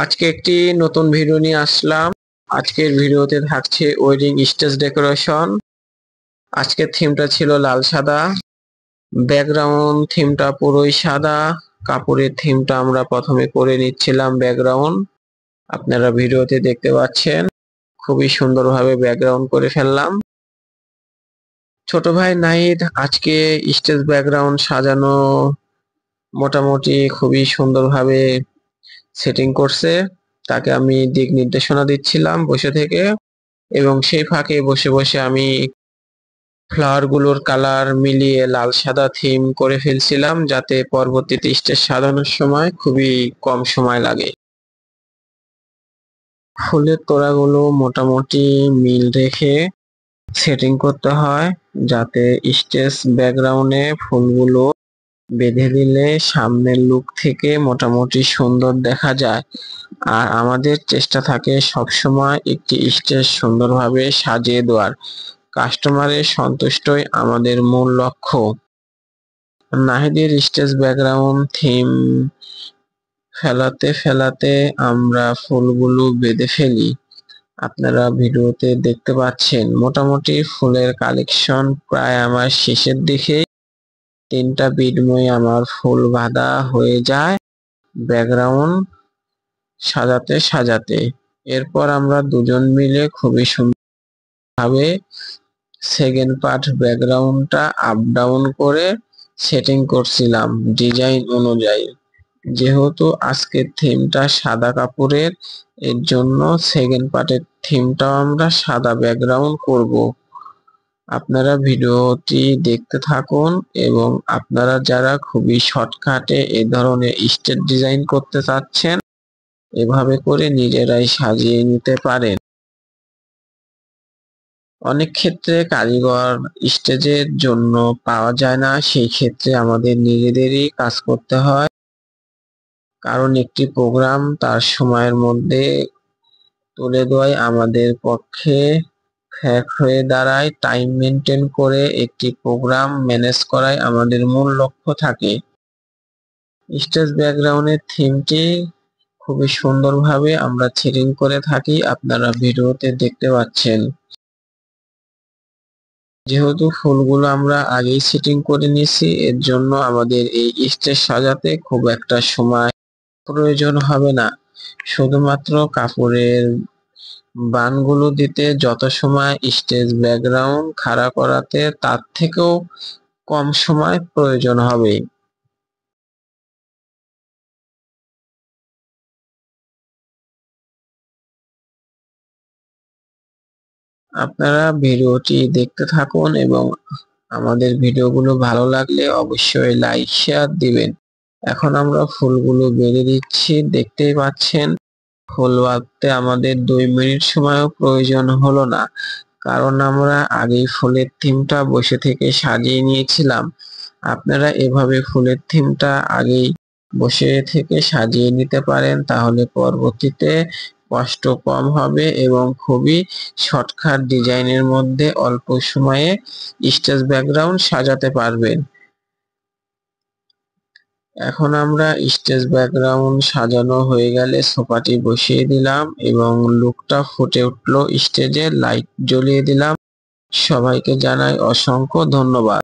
আজকে একটি নতুন ভিডিও নিয়ে আসলাম। আজকের ভিডিওতে থাকছে ওয়েডিং স্টেজ ডেকোরেশন। আজকের থিমটা ছিল লাল সাদা, ব্যাকগ্রাউন্ড থিমটা পুরোই সাদা। কাপড়ের থিমটা আমরা প্রথমে করে নিচ্ছিলাম ব্যাকগ্রাউন্ড। আপনারা ভিডিওতে দেখতে পাচ্ছেন খুবই সুন্দরভাবে ব্যাকগ্রাউন্ড করে ফেললাম। ছোট ভাই নাহিদ আজকে স্টেজ ব্যাকগ্রাউন্ড সাজানো মোটামুটি খুবই সুন্দরভাবে সেটিং করছে। তাকে আমি দিক নির্দেশনা দিচ্ছিলাম বসে থেকে, এবং সেই ফাঁকে বসে বসে আমি ফ্লাওয়ার গুলোর কালার মিলিয়ে লাল সাদা থিম করে ফেলছিলাম, যাতে পরবর্তীতে স্টেজ সাজানোর সময় খুবই কম সময় লাগে। ফুলের তোড়াগুলো মোটামুটি মিল রেখে সেটিং করতে হয়, যাতে স্টেজ ব্যাকগ্রাউন্ডে ফুলগুলো বেঁধে দিলে সামনের লুক থেকে মোটামুটি সুন্দর দেখা যায়। আর আমাদের চেষ্টা থাকে সবসময় একটি স্টেজ সুন্দরভাবে সাজিয়ে দেওয়ার। কাস্টমারের সন্তুষ্টই আমাদের মূল লক্ষ্য। নাহিদের স্টেজ ব্যাকগ্রাউন্ড থিম ফেলাতে ফেলাতে আমরা ফুলগুলো বেঁধে ফেলি। আপনারা ভিডিওতে দেখতে পাচ্ছেন মোটামুটি ফুলের কালেকশন প্রায় আমার শেষের দিকে। 3টা বিডময় আমার ফুল বাঁধা হয়ে যায় ব্যাকগ্রাউন্ড সাজাতে সাজাতে। এরপর আমরা দুজন মিলে খুবই সুন্দরভাবে সেকেন্ড পার্ট ব্যাকগ্রাউন্ডটা আপ ডাউন করে সেটিং করছিলাম ডিজাইন অনুযায়ী। যেহেতু আজকের থিমটা সাদা কাপড়ের, এর জন্য সেকেন্ড পার্টের থিমটাও আমরা সাদা ব্যাকগ্রাউন্ড করব। আপনারা ভিডিওটি দেখতে থাকুন, এবং আপনারা যারা খুবই শর্টকাটে এ ধরনের স্টেজ ডিজাইন করতে চাচ্ছেন, এভাবে করে নিজেরাই সাজিয়ে নিতে পারেন। অনেক ক্ষেত্রে কারিগর স্টেজের জন্য পাওয়া যায় না, সেই ক্ষেত্রে আমাদের নিজেদেরই কাজ করতে হয়। কারণ একটি প্রোগ্রাম তার সময়ের মধ্যে তুলে দেওয়াই আমাদের পক্ষে ফ্যাক্ট হয়ে দাঁড়ায়। টাইম মেনটেন করে একটি প্রোগ্রাম ম্যানেজ করাই আমাদের মূল লক্ষ্য থাকে। স্টেজ ব্যাকগ্রাউন্ডের থিমটি খুবই সুন্দরভাবে আমরা সেটিং করে থাকি, আপনারা ভিডিওতে দেখতে পাচ্ছেন। যেহেতু ফুলগুলো আমরা আগেই সেটিং করে নিয়েছি, এর জন্য আমাদের এই স্টেজ সাজাতে খুব একটা সময় প্রয়োজন হবে না। শুধুমাত্র কাপড়ের বানগুলো দিতে যত সময় স্টেজ ব্যাকগ্রাউন্ড খাড়া করাতে তার থেকেও কম সময় প্রয়োজন হবে। আপনারা ভিডিওটি দেখতে থাকুন, এবং আমাদের ভিডিওগুলো ভালো লাগলে অবশ্যই লাইক শেয়ার দিবেন। এখন আমরা ফুলগুলো বেঁধে দিচ্ছি, দেখতেই পাচ্ছেন। ফুল বাঁধতে আমাদের 2 মিনিট সময়ও প্রয়োজন হলো না, কারণ আমরা আগেই ফুলের থিমটা বসে থেকে সাজিয়ে নিয়েছিলাম। আপনারা এভাবে ফুলের থিমটা আগেই বসে থেকে সাজিয়ে নিতে পারেন, তাহলে পরবর্তীতে কষ্ট কম হবে এবং খুবই শর্টকাট ডিজাইনের মধ্যে অল্প সময়ে স্টেজ ব্যাকগ্রাউন্ড সাজাতে পারবেন। এখন আমরা স্টেজ ব্যাকগ্রাউন্ড সাজানো হয়ে গেলে সোফাটি বসিয়ে দিলাম, এবং লুকটা ফুটে উঠলো, স্টেজে লাইট জ্বলিয়ে দিলাম। সবাইকে জানাই অসংখ্য ধন্যবাদ।